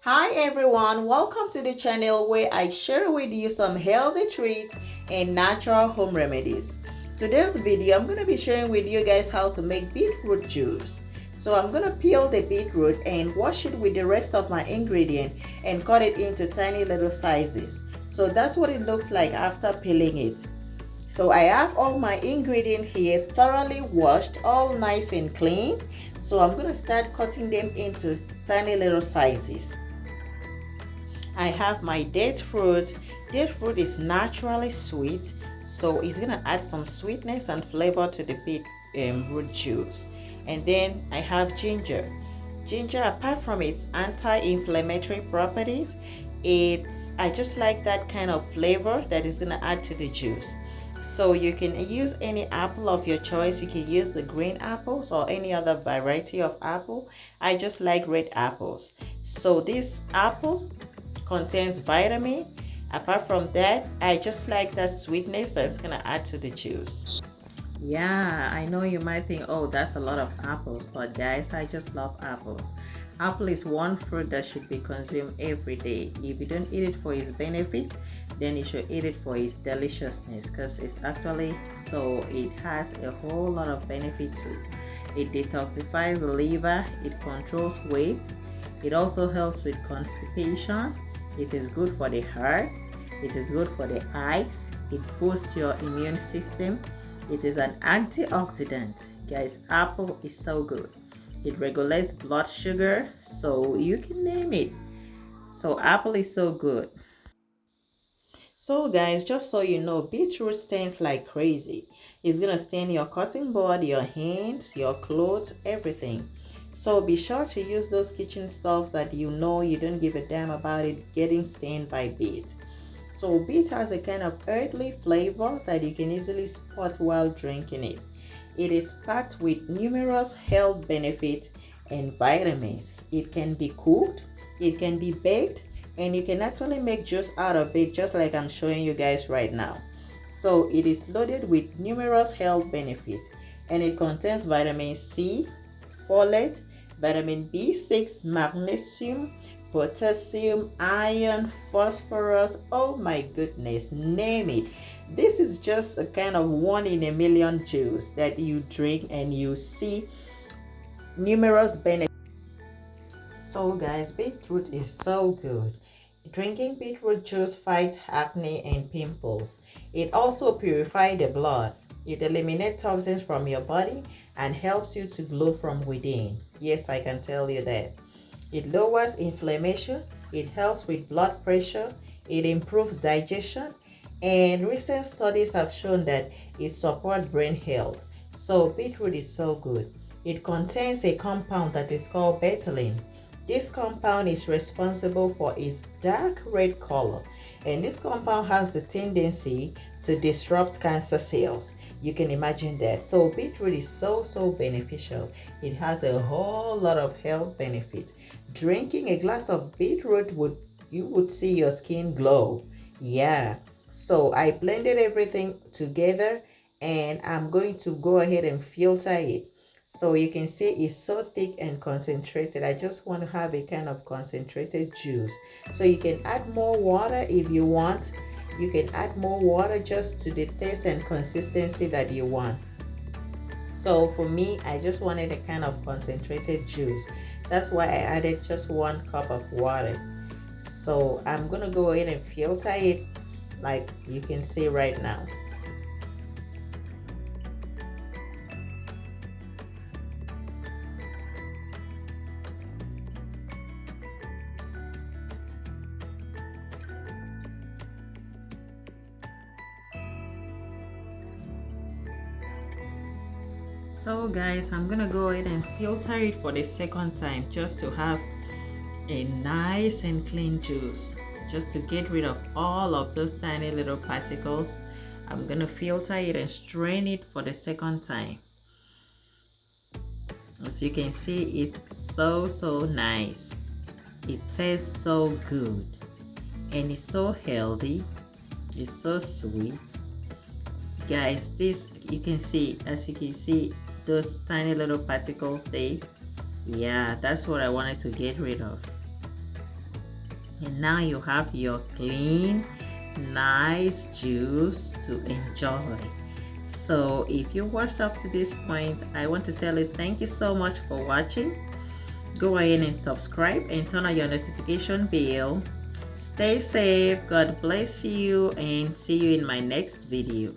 Hi everyone, welcome to the channel where I share with you some healthy treats and natural home remedies. Today's video, I'm going to be sharing with you guys how to make beetroot juice. So I'm going to peel the beetroot and wash it with the rest of my ingredient and cut it into tiny little sizes. So that's what it looks like after peeling it. So I have all my ingredients here thoroughly washed, all nice and clean. So I'm going to start cutting them into tiny little sizes. I have my date fruit. Date fruit is naturally sweet, so it's gonna add some sweetness and flavor to the beetroot juice. And then I have ginger. Ginger, apart from its anti-inflammatory properties, I just like that kind of flavor that is gonna add to the juice. So you can use any apple of your choice. You can use the green apples or any other variety of apple. I just like red apples. So this apple contains vitamin. Apart from that, I just like that sweetness that's gonna add to the juice. Yeah, I know you might think, oh, that's a lot of apples, but guys, I just love apples. Apple is one fruit that should be consumed every day. If you don't eat it for its benefit, then you should eat it for its deliciousness, because it has a whole lot of benefit too. It detoxifies the liver, it controls weight, it also helps with constipation, it is good for the heart, it is good for the eyes, it boosts your immune system, it is an antioxidant. Guys, apple is so good. It regulates blood sugar, so you can name it. So apple is so good. So guys, just so you know, beetroot stains like crazy. It's gonna stain your cotton board, your hands, your clothes, everything. So be sure to use those kitchen stuffs that you know you don't give a damn about it getting stained by beet. So beet has a kind of earthly flavor that you can easily spot while drinking it. It is packed with numerous health benefits and vitamins. It can be cooked, it can be baked, and you can actually make juice out of it just like I'm showing you guys right now. So it is loaded with numerous health benefits, and it contains vitamin C, folate, vitamin B6, magnesium, potassium, iron, phosphorus. Oh my goodness, name it. This is just a kind of one in a million juice that you drink and you see numerous benefits. So guys, beetroot is so good. Drinking beetroot juice fights acne and pimples. It also purifies the blood. It eliminates toxins from your body and helps you to glow from within. Yes, I can tell you that. It lowers inflammation, it helps with blood pressure, it improves digestion, and recent studies have shown that it supports brain health. So beetroot is so good. It contains a compound that is called betulin. This compound is responsible for its dark red color, and this compound has the tendency to disrupt cancer cells. You can imagine that. So beetroot is so beneficial. It has a whole lot of health benefits. Drinking a glass of beetroot you would see your skin glow. Yeah. So I blended everything together and I'm going to go ahead and filter it. So you can see it's so thick and concentrated. I just want to have a kind of concentrated juice. So you can add more water if you want. You can add more water just to the taste and consistency that you want. So for me, I just wanted a kind of concentrated juice. That's why I added just 1 cup of water. So I'm gonna go ahead and filter it like you can see right now. So guys, I'm gonna go ahead and filter it for the second time just to have a nice and clean juice, just to get rid of all of those tiny little particles. I'm gonna filter it and strain it for the second time. As you can see, it's so nice. It tastes so good and it's so healthy. It's so sweet. Guys, this you can see, as you can see, those tiny little particles there. Yeah, that's what I wanted to get rid of. And now you have your clean, nice juice to enjoy. So if you watched up to this point, I want to tell you thank you so much for watching. Go ahead and subscribe and turn on your notification bell. Stay safe, God bless you, and see you in my next video.